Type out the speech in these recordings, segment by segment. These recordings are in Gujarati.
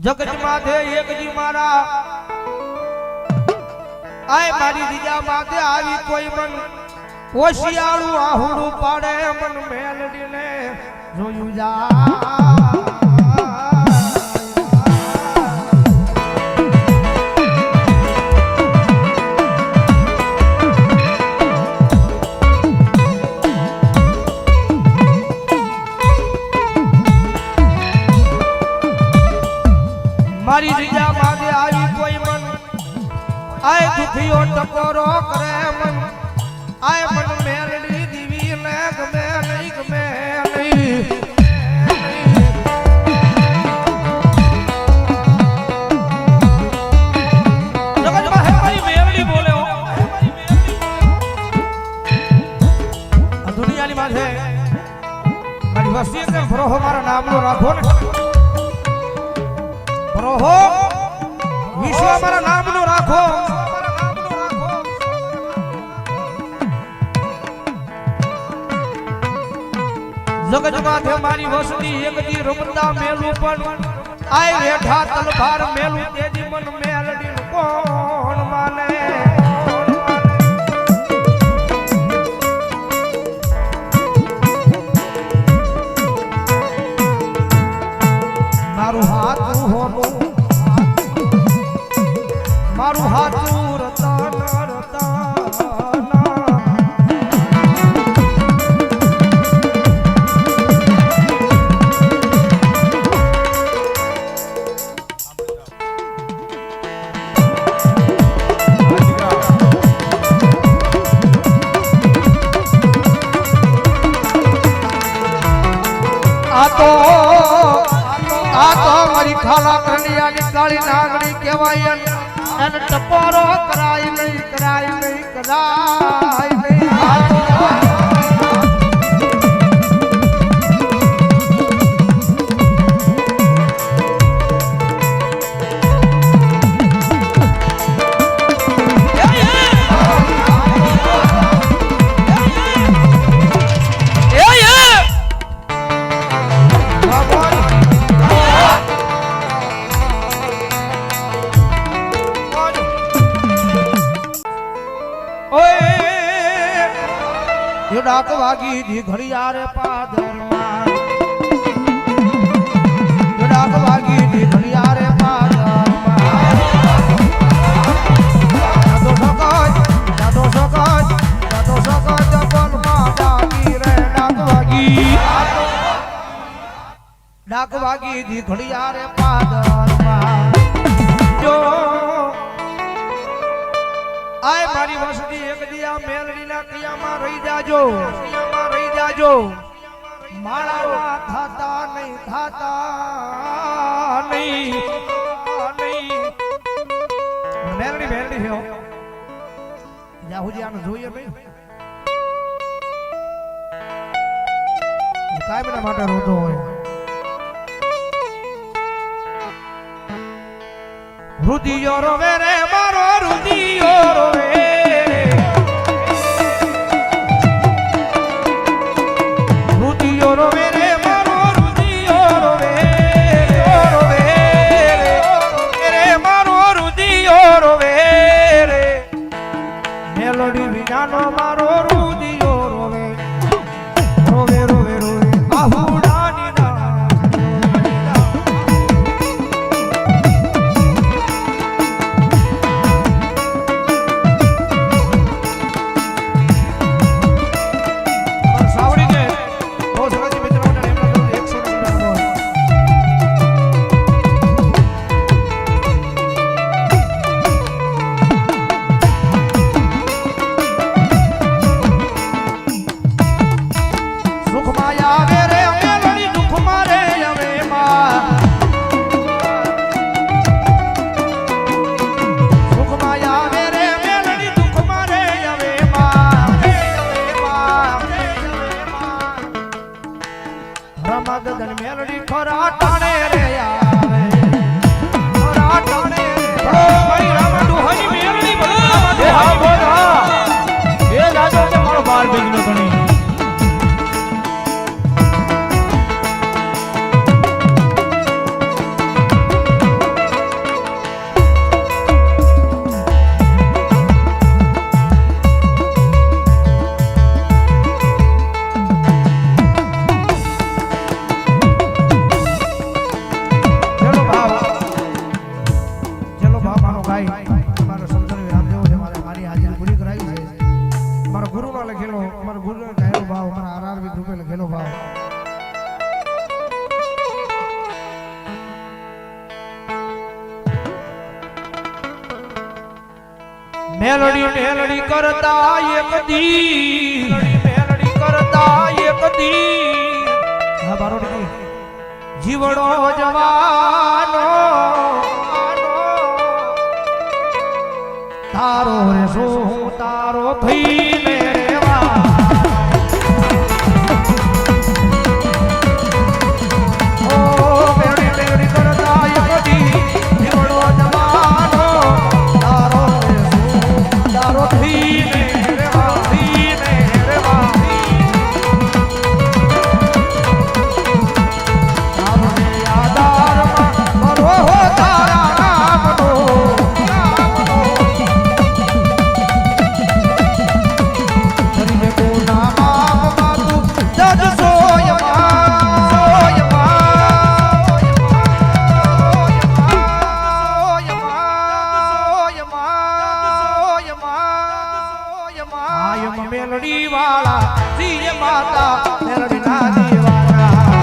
જગત માથે એકજી મારા આય મારી દીજા માથે આવી કોઈ મન ઓશિયાળું આહુડું પાડે મન મેલડીને જોયું જા મારી રીજા માગે આવી કોઈ મન આય દુખિયો ટકોરો કરે મન આય મન મેલડી દીવી ને ગમે નહીં ગમે નહીં જગતમાં હે મારી મેલડી બોલે હો આ દુનિયાની માથે મારી વસ્તી કે ફરોહો મારા નામનો રાખો ને રોહો વિશ્વ મારા નામનું રાખો જગત માથે મારી વસતી એકદી રમતા મેલું પણ આય રેઠા તલભાર મેલું તેજી મન મેલડી કોણ માને મારું હાથ હોનું મારું હાથું રતન રતન આ તો મારી ખાલા કન્યાની કાળી નાગણી કહેવાય અને ટપોરો કરાય નહીં કરાય નહીં કરાય નહીં ડાક વાગી દી ઘડિયાળે પાદરમાં ડાક વાગી દી ઘડિયાળે પાદરમાં દાદો સકાજ જબલમાં ડાકી રે ડાક વાગી દી ઘડિયાળે પાદરમાં જો આય મારી વસતી એક દિયા મેલડીના કિયામાં રહી જાજો માળા થાતા નહીં મેલડી હે જાહુજી આને જોઈએ ભાઈ કાયમના માટે રોતો હોય રુદિયો રોવે રે મારો રુદિયો રોવે રુદિયો રોવે રે મારો રુદિયો રોવે રે મારો રુદિયો રોવે રે મેલડી વિનાનો મારો રુદિયો રોવે રોવે રોવે રોવે આહુડાની સાવડી કે બહુ સરસ મિત્ર મેલડી મેલડી કરતા એક દી મેલડી કરતા એક દી હા બારોડી જીવડો જવાનો તારો રે શું તારો થઈને રેવા ઓ મેલડી મેલડી કરતા એક દી જીવડો જવાનો તારો રે શું તારો થઈને રેવા થઈને રેવા તારો રે આધારમાં મરો હો તારા નામનો મેલડી વાળા શ્રી માતા મેલડી ના દીવાના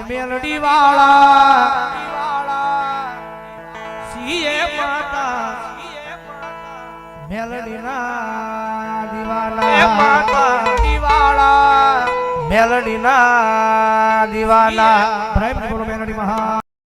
મેલડી વાળા સીએ માતા મેલડી ના દીવાના માતા દીવાળા મેલડી ના દીવાના પ્રેમ બોલો મેલડી મહા